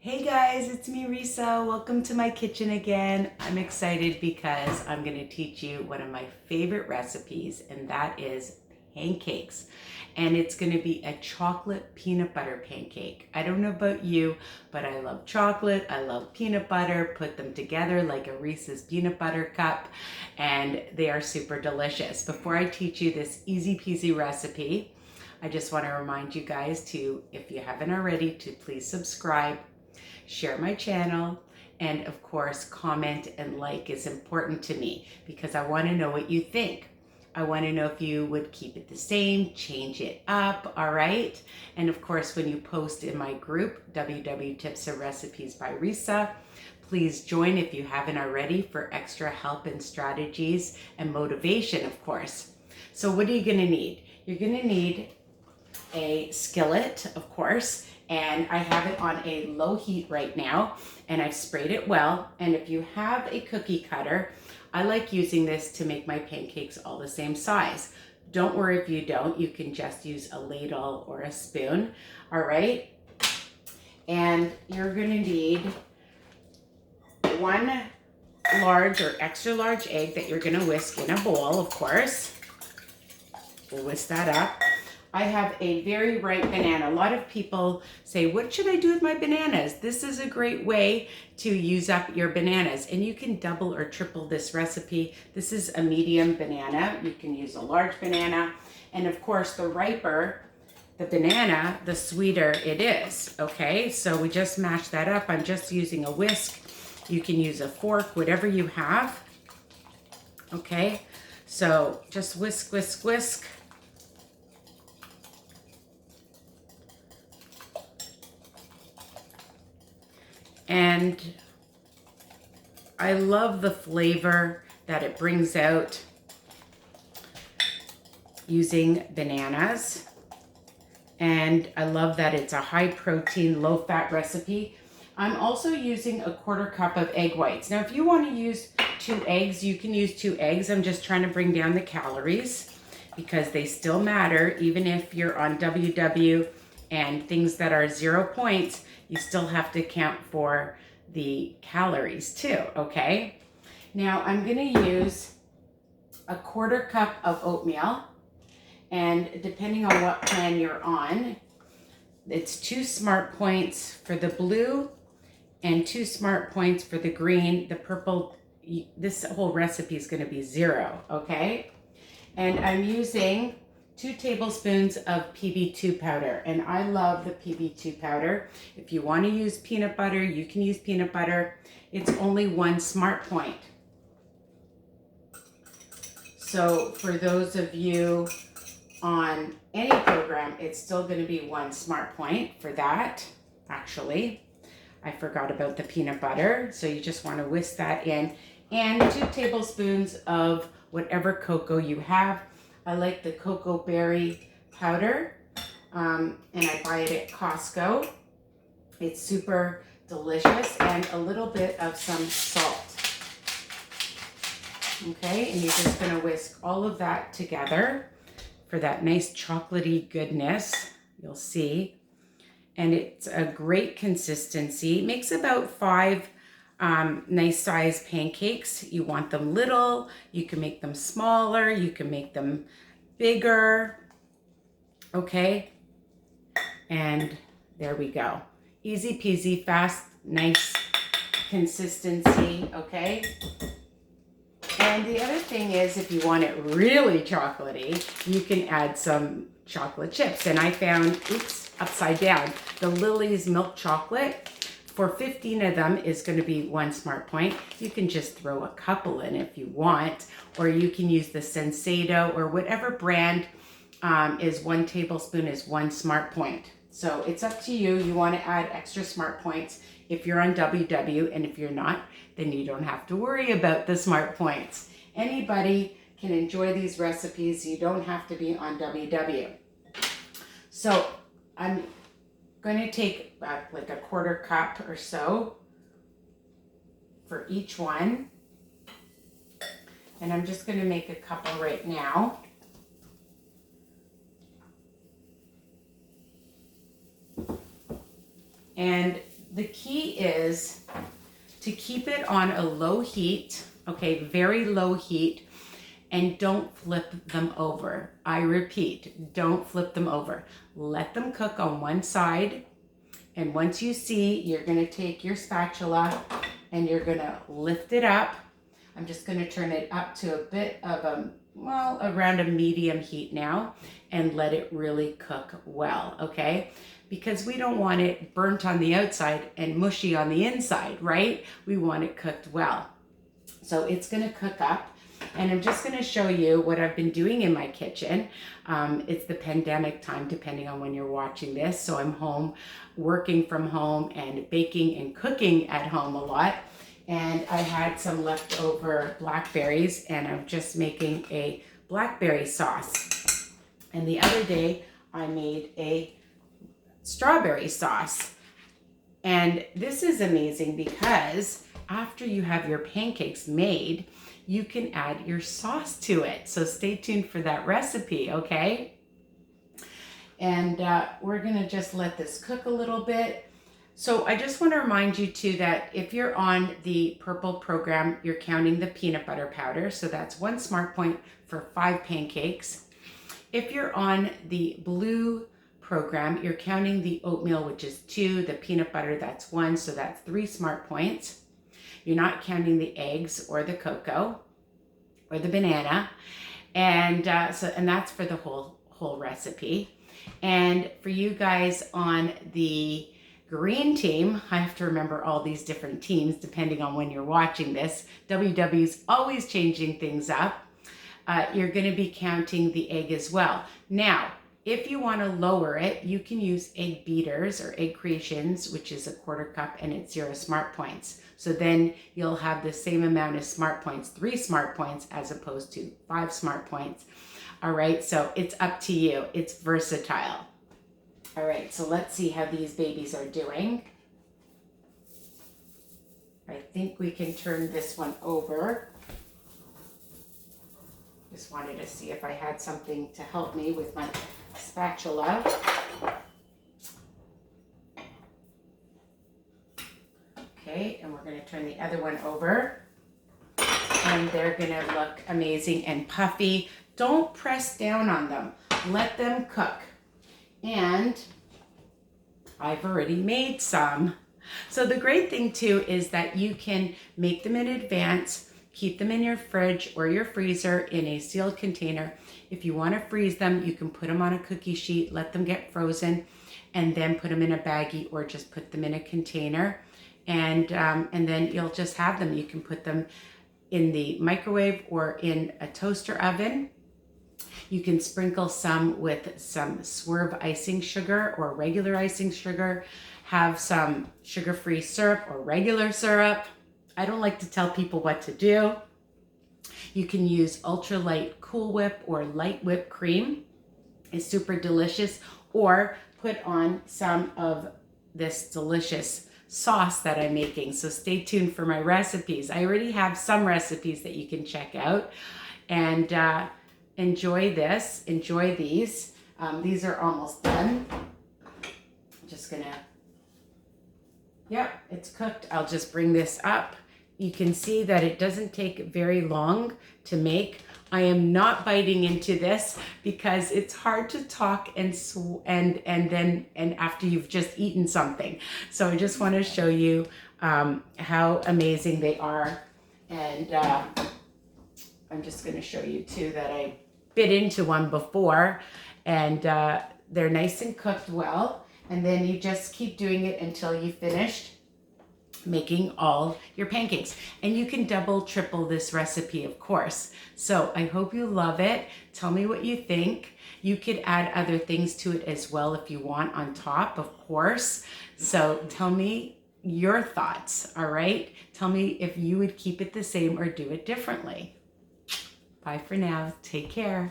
Hey guys, it's me Risa. Welcome to my kitchen again. I'm excited because I'm going to teach you one of my favorite recipes, and that is pancakes. And it's going to be a chocolate peanut butter pancake. I don't know about you, but I love chocolate. I love peanut butter. Put them together like a Reese's peanut butter cup, and they are super delicious. Before I teach you this easy peasy recipe, I just want to remind you guys to, if you haven't already, to please subscribe, share my channel, and of course comment and like is important to me because I want to know what you think. I want to know if you would keep it the same, change it up, all right? And of course, when you post in my group, WW Tips and Recipes by Risa, please join if you haven't already for extra help and strategies and motivation, of course. So what are you going to need? You're going to need a skillet, of course, and I have it on a low heat right now, and I've sprayed it well. And if you have a cookie cutter, I like using this to make my pancakes all the same size. Don't worry if you don't, you can just use a ladle or a spoon, all right? And you're gonna need one large or extra large egg that you're gonna whisk in a bowl, of course. We'll whisk that up. I have a very ripe banana. A lot of people say, what should I do with my bananas? This is a great way to use up your bananas, and you can double or triple this recipe. This is a medium banana. You can use a large banana. And of course, the riper the banana, the sweeter it is, okay? So we just mash that up. I'm just using a whisk. You can use a fork, whatever you have, okay? So just whisk, whisk, whisk. And I love the flavor that it brings out using bananas. And I love that it's a high protein, low fat recipe. I'm also using a 1/4 cup of egg whites. Now, if you want to use 2 eggs, you can use 2 eggs. I'm just trying to bring down the calories because they still matter. Even if you're on WW and things that are 0 points, you still have to count for the calories too, okay? Now I'm gonna use a 1/4 cup of oatmeal, and depending on what plan you're on, it's 2 smart points for the blue and 2 smart points for the green. The purple, this whole recipe is gonna be 0, okay? And I'm using 2 tablespoons of PB2 powder, and I love the PB2 powder. If you want to use peanut butter, you can use peanut butter. It's only 1 smart point. So for those of you on any program, it's still going to be 1 smart point for that. Actually, I forgot about the peanut butter, so you just want to whisk that in, and 2 tablespoons of whatever cocoa you have. I like the cocoa berry powder, and I buy it at Costco. It's super delicious, and a little bit of some salt. Okay, and you're just gonna whisk all of that together for that nice chocolatey goodness, you'll see. And it's a great consistency. It makes about 5 nice size pancakes. You want them little, you can make them smaller, you can make them bigger, okay? And there we go. Easy peasy, fast, nice consistency, okay? And the other thing is, if you want it really chocolatey, you can add some chocolate chips. And I found, oops, upside down, the Lily's milk chocolate. For 15 of them is going to be 1 smart point. You can just throw a couple in if you want, or you can use the Sensado or whatever brand is 1 tablespoon is 1 smart point. So it's up to you. You want to add extra smart points if you're on WW, and if you're not, then you don't have to worry about the smart points. Anybody can enjoy these recipes. You don't have to be on WW. So I'm going to take like a 1/4 cup or so for each one. And I'm just going to make a couple right now. And the key is to keep it on a low heat, okay, very low heat, and don't flip them over. I repeat, don't flip them over. Let them cook on one side, and once you see, you're gonna take your spatula and you're gonna lift it up. I'm just gonna turn it up to a bit of around a medium heat now, and let it really cook well, okay? Because we don't want it burnt on the outside and mushy on the inside, right? We want it cooked well. So it's gonna cook up, and I'm just gonna show you what I've been doing in my kitchen. It's the pandemic time, depending on when you're watching this. So I'm home, working from home and baking and cooking at home a lot. And I had some leftover blackberries, and I'm just making a blackberry sauce. And the other day I made a strawberry sauce. And this is amazing because after you have your pancakes made, you can add your sauce to it. So stay tuned for that recipe, okay? And we're gonna just let this cook a little bit. So I just want to remind you too that if you're on the purple program, you're counting the peanut butter powder. So that's 1 smart point for 5 pancakes. If you're on the blue program, you're counting the oatmeal, which is 2, the peanut butter, that's 1, so that's 3 smart points. You're not counting the eggs or the cocoa or the banana. And and that's for the whole recipe. And for you guys on the green team, I have to remember all these different teams depending on when you're watching this. WW's always changing things up. You're going to be counting the egg as well. Now, if you want to lower it, you can use egg beaters or egg creations, which is a 1/4 cup, and it's 0 smart points. So then you'll have the same amount of smart points, 3 smart points, as opposed to 5 smart points. All right, so it's up to you. It's versatile. All right, so let's see how these babies are doing. I think we can turn this one over. Just wanted to see if I had something to help me with my spatula. Okay, and we're gonna turn the other one over. And they're gonna look amazing and puffy. Don't press down on them. Let them cook. And I've already made some. So the great thing too is that you can make them in advance, keep them in your fridge or your freezer in a sealed container. If you want to freeze them, you can put them on a cookie sheet, let them get frozen, and then put them in a baggie or just put them in a container. And then you'll just have them. You can put them in the microwave or in a toaster oven. You can sprinkle some with some Swerve icing sugar or regular icing sugar. Have some sugar-free syrup or regular syrup. I don't like to tell people what to do. You can use ultralight Cool Whip or light whipped cream. It's super delicious. Or put on some of this delicious sauce that I'm making. So stay tuned for my recipes. I already have some recipes that you can check out. And enjoy this, enjoy these. These are almost done. I'm just gonna, yep, it's cooked. I'll just bring this up. You can see that it doesn't take very long to make. I am not biting into this because it's hard to talk and after you've just eaten something. So I just want to show you how amazing they are. And I'm just going to show you too that I bit into one before, and they're nice and cooked well. And then you just keep doing it until you finished making all your pancakes. And you can double, triple this recipe, of course. So I hope you love it. Tell me what you think. You could add other things to it as well if you want on top, of course. So tell me your thoughts, all right? Tell me if you would keep it the same or do it differently. Bye for now. Take care.